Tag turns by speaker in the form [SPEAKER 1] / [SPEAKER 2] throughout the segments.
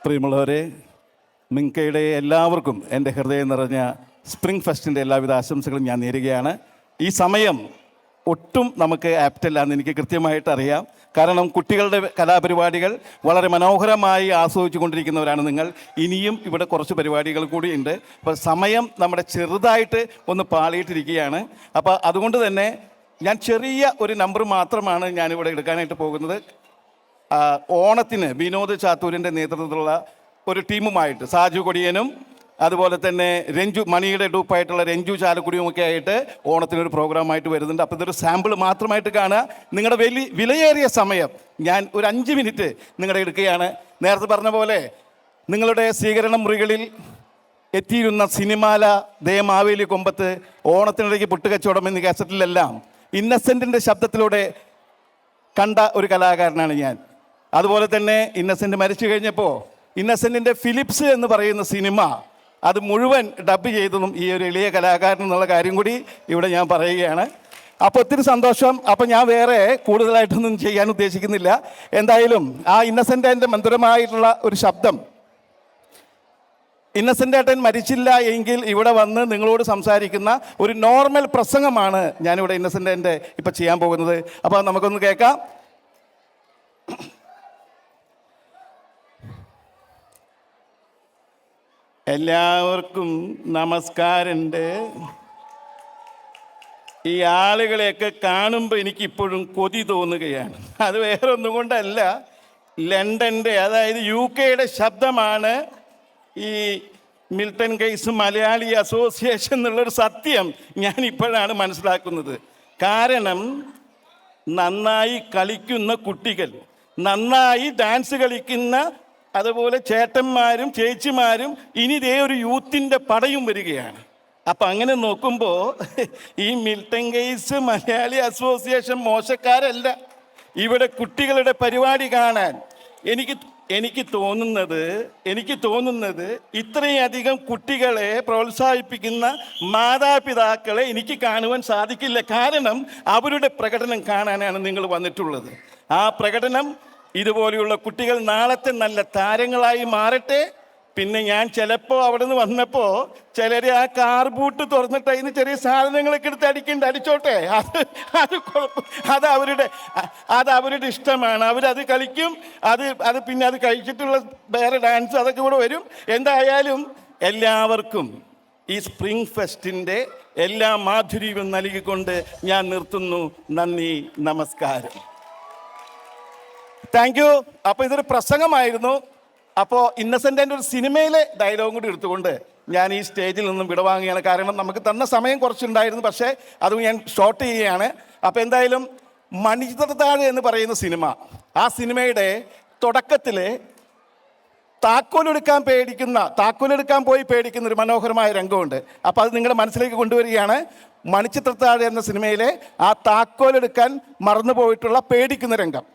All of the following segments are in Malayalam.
[SPEAKER 1] പ്രിയമുള്ളവരെ, മിങ്കയുടെ എല്ലാവർക്കും എൻ്റെ ഹൃദയം നിറഞ്ഞ സ്പ്രിംഗ് ഫെസ്റ്റിൻ്റെ എല്ലാവിധ ആശംസകളും ഞാൻ നേരുകയാണ്. ഈ സമയം ഒട്ടും നമുക്ക് ആപ്റ്റല്ല എന്ന് എനിക്ക് കൃത്യമായിട്ട് അറിയാം. കാരണം കുട്ടികളുടെ കലാപരിപാടികൾ വളരെ മനോഹരമായി ആസ്വദിച്ചു കൊണ്ടിരിക്കുന്നവരാണ് നിങ്ങൾ. ഇനിയും ഇവിടെ കുറച്ച് പരിപാടികൾ കൂടി ഉണ്ട്. അപ്പോൾ സമയം നമ്മുടെ ചെറുതായിട്ട് ഒന്ന് പാളിയിട്ടിരിക്കുകയാണ്. അപ്പോൾ അതുകൊണ്ട് തന്നെ ഞാൻ ചെറിയ ഒരു നമ്പർ മാത്രമാണ് ഞാനിവിടെ എടുക്കാനായിട്ട് പോകുന്നത്. ഓണത്തിന് വിനോദ് ചാത്തൂരിൻ്റെ നേതൃത്വത്തിലുള്ള ഒരു ടീമുമായിട്ട് സാജു കൊടിയനും അതുപോലെ തന്നെ രഞ്ജു മണിയുടെ ഡൂപ്പായിട്ടുള്ള രഞ്ജു ചാലക്കുടിയുമൊക്കെ ആയിട്ട് ഓണത്തിനൊരു പ്രോഗ്രാമായിട്ട് വരുന്നുണ്ട്. അപ്പോൾ ഇതൊരു സാമ്പിൾ മാത്രമായിട്ട് കാണുക. നിങ്ങളുടെ വിലയേറിയ സമയം ഞാൻ ഒരു 5 മിനിറ്റ് നിങ്ങളുടെ എടുക്കുകയാണ്. നേരത്തെ പറഞ്ഞ പോലെ നിങ്ങളുടെ സ്വീകരണ മുറികളിൽ എത്തിയിരുന്ന സിനിമാല ദേമാവേലി കൊമ്പത്ത് ഓണത്തിനിടയ്ക്ക് പൊട്ടുകച്ചവടം എന്നീ കാസറ്റിലെല്ലാം ഇന്നസെൻറ്റിൻ്റെ ശബ്ദത്തിലൂടെ കണ്ട ഒരു കലാകാരനാണ് ഞാൻ. അതുപോലെ തന്നെ ഇന്നസെൻ്റ് മരിച്ചു കഴിഞ്ഞപ്പോൾ ഇന്നസെൻറ്റിൻ്റെ ഫിലിപ്സ് എന്ന് പറയുന്ന സിനിമ അത് മുഴുവൻ ഡബ് ചെയ്തതും ഈ ഒരു എളിയ കലാകാരൻ എന്നുള്ള കാര്യം കൂടി ഇവിടെ ഞാൻ പറയുകയാണ്. അപ്പോൾ ഒത്തിരി സന്തോഷം. അപ്പോൾ ഞാൻ വേറെ കൂടുതലായിട്ടൊന്നും ചെയ്യാൻ ഉദ്ദേശിക്കുന്നില്ല. എന്തായാലും ആ ഇന്നസെൻ്റ് മധുരമായിട്ടുള്ള ഒരു ശബ്ദം, ഇന്നസെൻ്റ് ഏട്ടൻ മരിച്ചില്ല എങ്കിൽ ഇവിടെ വന്ന് നിങ്ങളോട് സംസാരിക്കുന്ന ഒരു നോർമൽ പ്രസംഗമാണ് ഞാനിവിടെ ഇന്നസെൻ്റ് ഇപ്പം ചെയ്യാൻ പോകുന്നത്. അപ്പോൾ നമുക്കൊന്ന് കേൾക്കാം. എല്ലാവർക്കും നമസ്കാരമുണ്ട്. ഈ ആളുകളെയൊക്കെ കാണുമ്പോൾ എനിക്കിപ്പോഴും കൊതി തോന്നുകയാണ്. അത് വേറെ ഒന്നും കൊണ്ടല്ല, ലണ്ടൻ്റെ അതായത് UK ശബ്ദമാണ് ഈ മിൽട്ടൺ കെയ്സ് മലയാളി അസോസിയേഷൻ എന്നുള്ളൊരു സത്യം ഞാനിപ്പോഴാണ് മനസ്സിലാക്കുന്നത്. കാരണം നന്നായി കളിക്കുന്ന കുട്ടികൾ, നന്നായി ഡാൻസ് കളിക്കുന്ന അതുപോലെ ചേട്ടന്മാരും ചേച്ചിമാരും ഇനി ഇതേ ഒരു യൂത്തിൻ്റെ പടയും വരികയാണ്. അപ്പം അങ്ങനെ നോക്കുമ്പോൾ ഈ മിൽട്ടൺ കെയ്സ് മലയാളി അസോസിയേഷൻ മോശക്കാരല്ല. ഇവിടെ കുട്ടികളുടെ പരിപാടി കാണാൻ എനിക്ക് തോന്നുന്നത് ഇത്രയധികം കുട്ടികളെ പ്രോത്സാഹിപ്പിക്കുന്ന മാതാപിതാക്കളെ എനിക്ക് കാണുവാൻ സാധിക്കില്ല. കാരണം അവരുടെ പ്രകടനം കാണാനാണ് നിങ്ങൾ വന്നിട്ടുള്ളത്. ആ പ്രകടനം ഇതുപോലെയുള്ള കുട്ടികൾ നാളത്തെ നല്ല താരങ്ങളായി മാറട്ടെ. പിന്നെ ഞാൻ ചിലപ്പോൾ അവിടെ നിന്ന് വന്നപ്പോൾ ചിലർ ആ കാർ ബൂട്ട് തുറന്നിട്ട് അതിന് ചെറിയ സാധനങ്ങളൊക്കെ എടുത്ത് അടിച്ചോട്ടെ, അത് അവരുടെ ഇഷ്ടമാണ്. അവരത് കളിക്കും. അത് പിന്നെ അത് കഴിച്ചിട്ടുള്ള വേറെ ഡാൻസ് അതൊക്കെ കൂടെ വരും. എന്തായാലും എല്ലാവർക്കും ഈ സ്പ്രിംഗ് ഫെസ്റ്റിൻ്റെ എല്ലാ മാധുര്യവും നൽകിക്കൊണ്ട് ഞാൻ നിർത്തുന്നു. നന്ദി, നമസ്കാരം. Thank you. അപ്പോൾ ഇതൊരു പ്രസംഗമായിരുന്നു. അപ്പോൾ ഇന്നസെൻ്റ് ഒരു സിനിമയിലെ ഡയലോഗും കൂടി എടുത്തുകൊണ്ട് ഞാൻ ഈ സ്റ്റേജിൽ നിന്നും വിടവാങ്ങുകയാണ്. കാരണം നമുക്ക് തന്ന സമയം കുറച്ചുണ്ടായിരുന്നു, പക്ഷേ അത് ഞാൻ ഷോർട്ട് ചെയ്യുകയാണ്. അപ്പോൾ എന്തായാലും മണിച്ചിത്രത്താഴ് എന്ന് പറയുന്ന സിനിമ, ആ സിനിമയുടെ തുടക്കത്തിൽ താക്കോലെടുക്കാൻ പോയി പേടിക്കുന്ന ഒരു മനോഹരമായ രംഗമുണ്ട്. അപ്പോൾ അത് നിങ്ങളുടെ മനസ്സിലേക്ക് കൊണ്ടുവരികയാണ്. മണിച്ചിത്രത്താഴ് എന്ന സിനിമയിലെ ആ താക്കോലെടുക്കാൻ മറന്നുപോയിട്ടുള്ള പേടിക്കുന്ന രംഗം.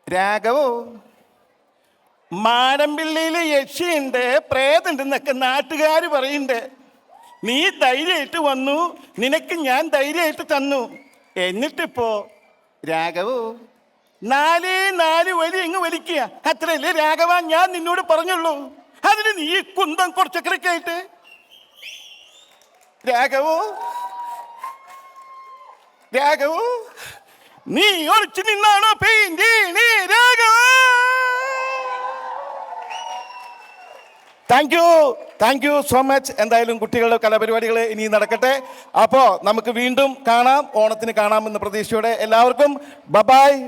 [SPEAKER 1] രാഘവോ, മാടമ്പിള്ളിയിൽ യക്ഷിയുണ്ട്, പ്രേതമുണ്ടെന്നൊക്കെ നാട്ടുകാർ പറയുന്നുണ്ട്. നീ ധൈര്യമായിട്ട് വന്നു, നിനക്ക് ഞാൻ ധൈര്യമായിട്ട് തന്നു. എന്നിട്ടിപ്പോ രാഘവോ 4 വലി ഇങ്ങ് വലിക്കുക, അത്രയല്ലേ രാഘവ ഞാൻ നിന്നോട് പറഞ്ഞുള്ളൂ. അതിന് നീ കുന്തം കുറച്ചൊക്കെ ആയിട്ട് രാഘവോ നീ ഒളിച്ചു നിന്നാണോ paint? Thank you so much. എന്തായാലും കുട്ടികളുടെ കലാപരിപാടികൾ ഇനി നടക്കട്ടെ. അപ്പോൾ നമുക്ക് വീണ്ടും കാണാം, ഓണത്തിന് കാണാമെന്ന പ്രതീക്ഷയോടെ എല്ലാവർക്കും ബബായ്.